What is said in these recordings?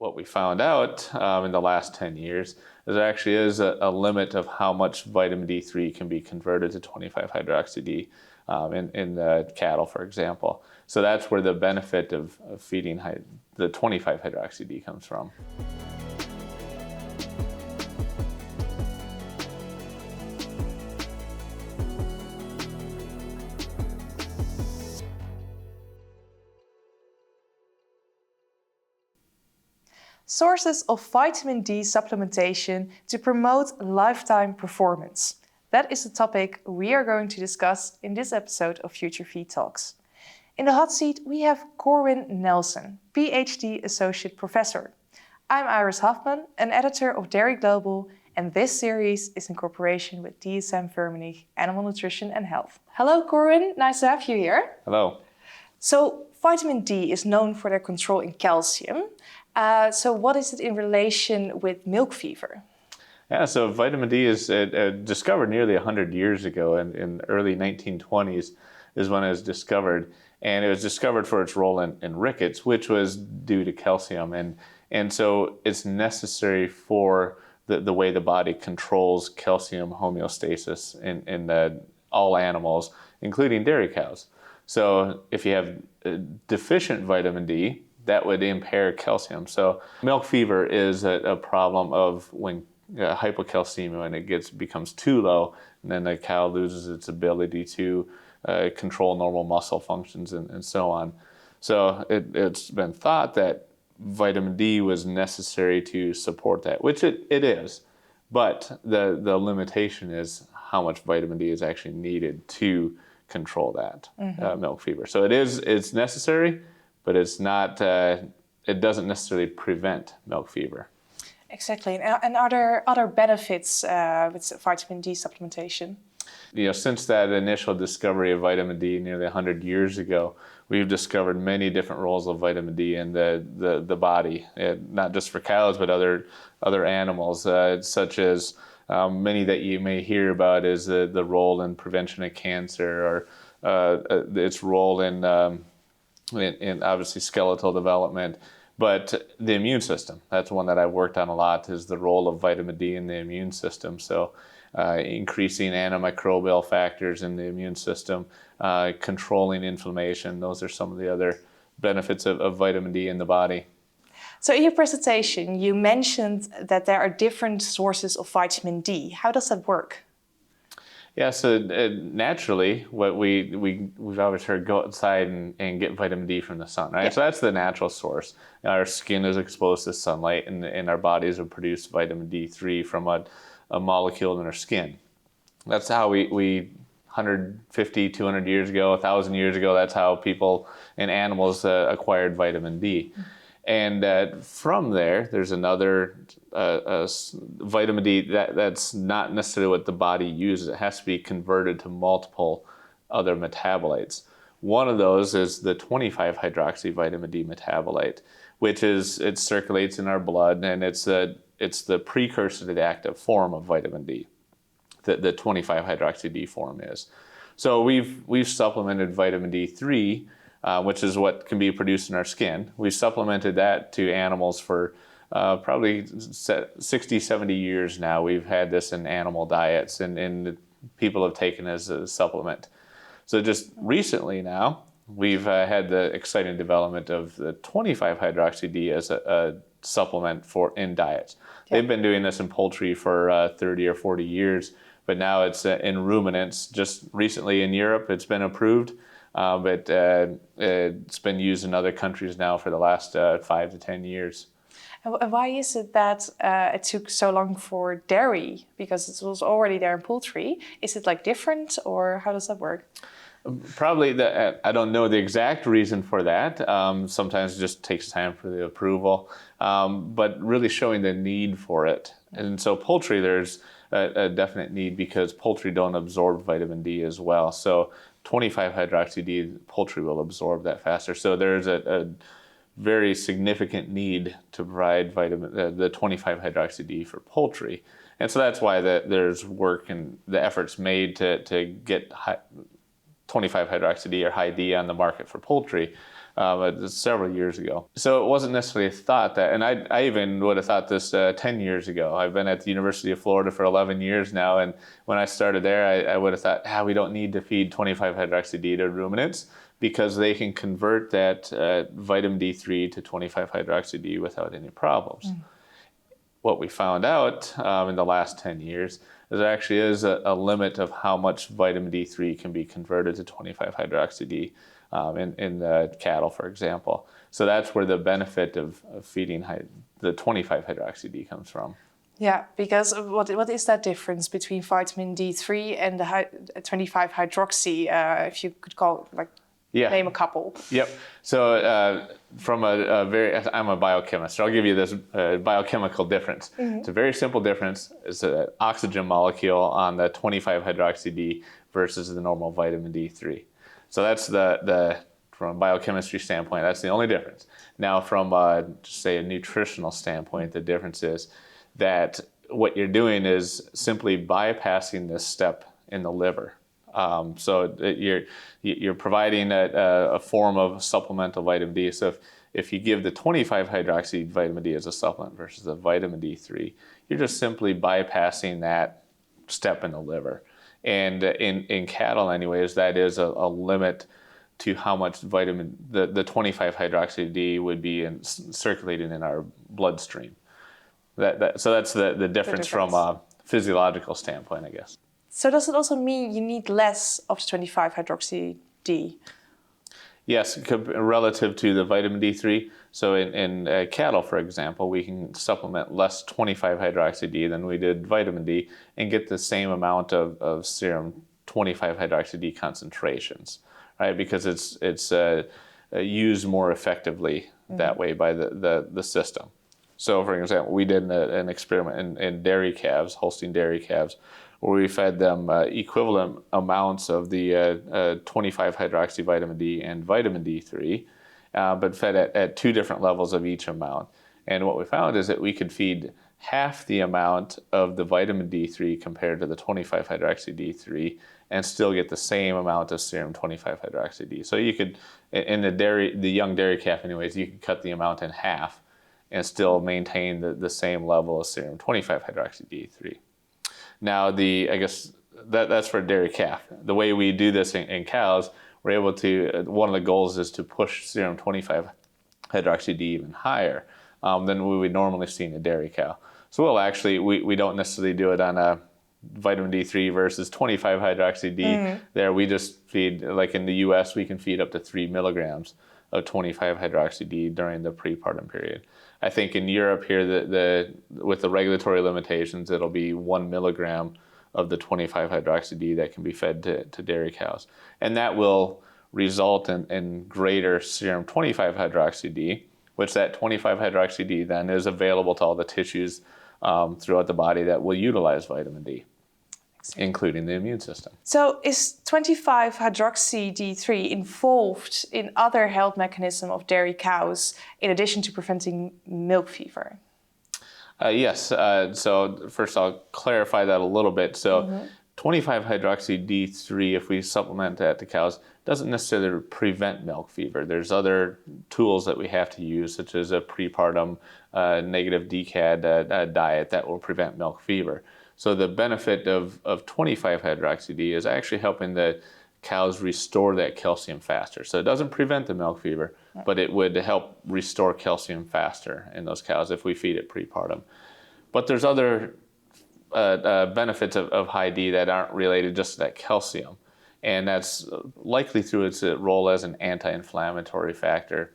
What we found out in the last 10 years is there actually is a limit of how much vitamin D3 can be converted to 25-hydroxy-D in the cattle, for example. So that's where the benefit of feeding the 25-hydroxy-D comes from. Sources of vitamin D supplementation to promote lifetime performance. That is the topic we are going to discuss in this episode of Future Feed Talks. In the hot seat, we have Corwin Nelson, PhD Associate Professor. I'm Iris Hofman, an editor of Dairy Global, and this series is in cooperation with DSM-Firmenich Animal Nutrition and Health. Hello, Corwin. Nice to have you here. Hello. So, vitamin D is known for their control in calcium. So what is it in relation with milk fever? Yeah, so vitamin D is discovered nearly 100 years ago, in the early 1920s is when it was discovered. And it was discovered for its role in rickets, which was due to calcium. And so it's necessary for the way the body controls calcium homeostasis in all animals, including dairy cows. So if you have deficient vitamin D, that would impair calcium. So milk fever is a problem of when hypocalcemia, when it becomes too low, and then the cow loses its ability to control normal muscle functions and so on. So it's been thought that vitamin D was necessary to support that, which it is. But the limitation is how much vitamin D is actually needed to control that milk fever. So it's necessary, but it's not. It doesn't necessarily prevent milk fever. Exactly. And are there other benefits with vitamin D supplementation? Since that initial discovery of vitamin D nearly 100 years ago, we've discovered many different roles of vitamin D in the body, not just for cows, but other animals, such as many that you may hear about is the role in prevention of cancer, or its role in obviously skeletal development. But the immune system, that's one that I've worked on a lot, is the role of vitamin D in the immune system. So increasing antimicrobial factors in the immune system, controlling inflammation, those are some of the other benefits of vitamin D in the body. So in your presentation, you mentioned that there are different sources of vitamin D. How does that work? Yeah, so naturally, what we've always heard, go outside and get vitamin D from the sun, right? Yeah. So that's the natural source. Our skin is exposed to sunlight, and our bodies will produce vitamin D3 from a molecule in our skin. That's how we 150, 200 years ago, 1,000 years ago, that's how people and animals acquired vitamin D. And from there's another vitamin D that's not necessarily what the body uses. It has to be converted to multiple other metabolites. One of those is the 25-hydroxy vitamin D metabolite, which it circulates in our blood, and it's the precursor to the active form of vitamin D. The 25-hydroxy D form is. So we've supplemented vitamin D3. Which is what can be produced in our skin. We supplemented that to animals for probably 60, 70 years now. We've had this in animal diets, and people have taken it as a supplement. So just recently now, we've had the exciting development of the 25-hydroxy-D as a supplement in diets. Yeah. They've been doing this in poultry for 30 or 40 years, but now it's in ruminants. Just recently in Europe, it's been approved. But it's been used in other countries now for the last 5 to 10 years. And why is it that it took so long for dairy? Because it was already there in poultry. Is it different, or how does that work? Probably, I don't know the exact reason for that. Sometimes it just takes time for the approval, but really showing the need for it. And so poultry, there's a definite need because poultry don't absorb vitamin D as well. So 25-hydroxy-D, poultry will absorb that faster. So there's a very significant need to provide the 25-hydroxy-D for poultry. And so that's why there's work and the efforts made to get 25-hydroxy-D or high D on the market for poultry. several years ago. So it wasn't necessarily thought that, and I even would have thought this 10 years ago. I've been at the University of Florida for 11 years now, and when I started there, I would have thought, we don't need to feed 25-hydroxy-D to ruminants because they can convert that vitamin D3 to 25-hydroxy-D without any problems. What we found out in the last 10 years is there actually is a limit of how much vitamin D3 can be converted to 25-hydroxy-D in the cattle, for example. So that's where the benefit of feeding the 25-hydroxy-D comes from. Yeah, because what is that difference between vitamin D3 and the 25-hydroxy, if you could name a couple? Yep. So from I'm a biochemist, so I'll give you this biochemical difference. It's a very simple difference. It's an oxygen molecule on the 25-hydroxy-D versus the normal vitamin D3. So that's from a biochemistry standpoint, that's the only difference. Now from say a nutritional standpoint, the difference is that what you're doing is simply bypassing this step in the liver. So you're providing a form of supplemental vitamin D. So if you give the 25-hydroxy vitamin D as a supplement versus the vitamin D3, you're just simply bypassing that step in the liver. And in cattle anyways, that is a limit to how much the 25-hydroxy-D would be circulating in our bloodstream. So that's the difference from a physiological standpoint, I guess. So does it also mean you need less of the 25-hydroxy-D? Yes, relative to the vitamin D3. So in cattle, for example, we can supplement less 25-hydroxy-D than we did vitamin D and get the same amount of serum 25-hydroxy-D concentrations, right? Because it's used more effectively that way by the system. So, for example, we did an experiment in dairy calves, Holstein dairy calves, where we fed them equivalent amounts of the 25-hydroxy vitamin D and vitamin D3, but fed at two different levels of each amount. And what we found is that we could feed half the amount of the vitamin D3 compared to the 25-hydroxy-D3 and still get the same amount of serum 25-hydroxy-D. So you could, in the young dairy calf anyways, you could cut the amount in half and still maintain the same level of serum 25-hydroxy-D3. Now, I guess that's for a dairy calf. The way we do this in cows, we're able to, one of the goals is to push serum 25-hydroxy-D even higher than we would normally see in a dairy cow. So we'll actually, we don't necessarily do it on a vitamin D3 versus 25-hydroxy-D. There we just feed, like in the US, we can feed up to 3 milligrams of 25-hydroxy-D during the prepartum period. I think in Europe here, with the regulatory limitations, it'll be 1 milligram of the 25-hydroxy-D that can be fed to dairy cows. And that will result in greater serum 25-hydroxy-D, which that 25-hydroxy-D then is available to all the tissues throughout the body that will utilize vitamin D, including the immune system. So is 25-hydroxy-D3 involved in other health mechanisms of dairy cows in addition to preventing milk fever? Yes. So first I'll clarify that a little bit. So 25-hydroxy-D3, if we supplement that to cows, doesn't necessarily prevent milk fever. There's other tools that we have to use, such as a prepartum negative DCAD diet that will prevent milk fever. So the benefit of 25-hydroxy-D is actually helping the cows restore that calcium faster. So it doesn't prevent the milk fever, but it would help restore calcium faster in those cows if we feed it prepartum. But there's other benefits of high D that aren't related just to that calcium. And that's likely through its role as an anti-inflammatory factor,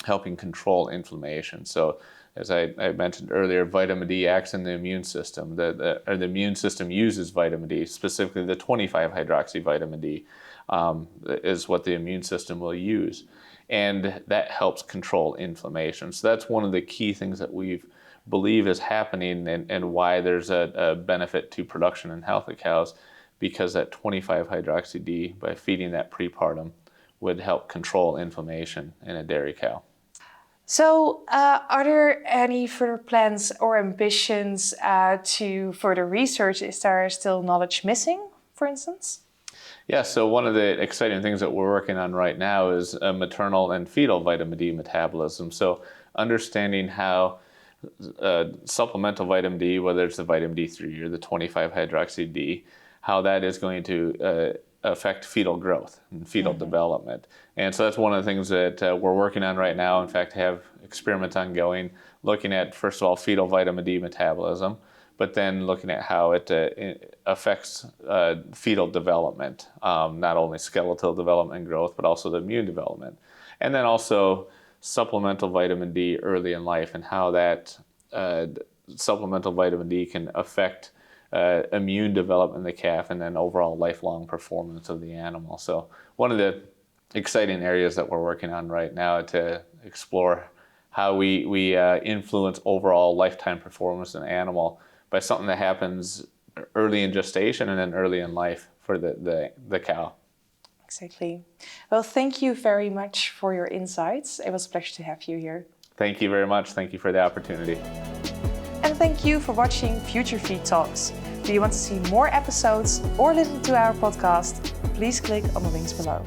helping control inflammation. So as I mentioned earlier, vitamin D acts in the immune system. The immune system uses vitamin D, specifically the 25-hydroxy vitamin D is what the immune system will use. And that helps control inflammation. So that's one of the key things that we believe is happening and why there's a benefit to production and health of cows, because that 25-hydroxy-D, by feeding that prepartum, would help control inflammation in a dairy cow. So are there any further plans or ambitions to further research? Is there still knowledge missing, for instance? Yeah, so one of the exciting things that we're working on right now is maternal and fetal vitamin D metabolism. So understanding how supplemental vitamin D, whether it's the vitamin D3 or the 25-hydroxy D, how that is going to affect fetal growth and fetal development. And so that's one of the things that we're working on right now. In fact, have experiments ongoing looking at, first of all, fetal vitamin D metabolism, but then looking at how it affects fetal development, not only skeletal development and growth, but also the immune development. And then also supplemental vitamin D early in life and how that supplemental vitamin D can affect immune development in the calf and then overall lifelong performance of the animal. So one of the exciting areas that we're working on right now to explore how we influence overall lifetime performance in an animal by something that happens early in gestation and then early in life for the cow. Exactly. Well, thank you very much for your insights. It was a pleasure to have you here. Thank you very much. Thank you for the opportunity. And thank you for watching Future Feed Talks. Do you want to see more episodes or listen to our podcast? Please click on the links below.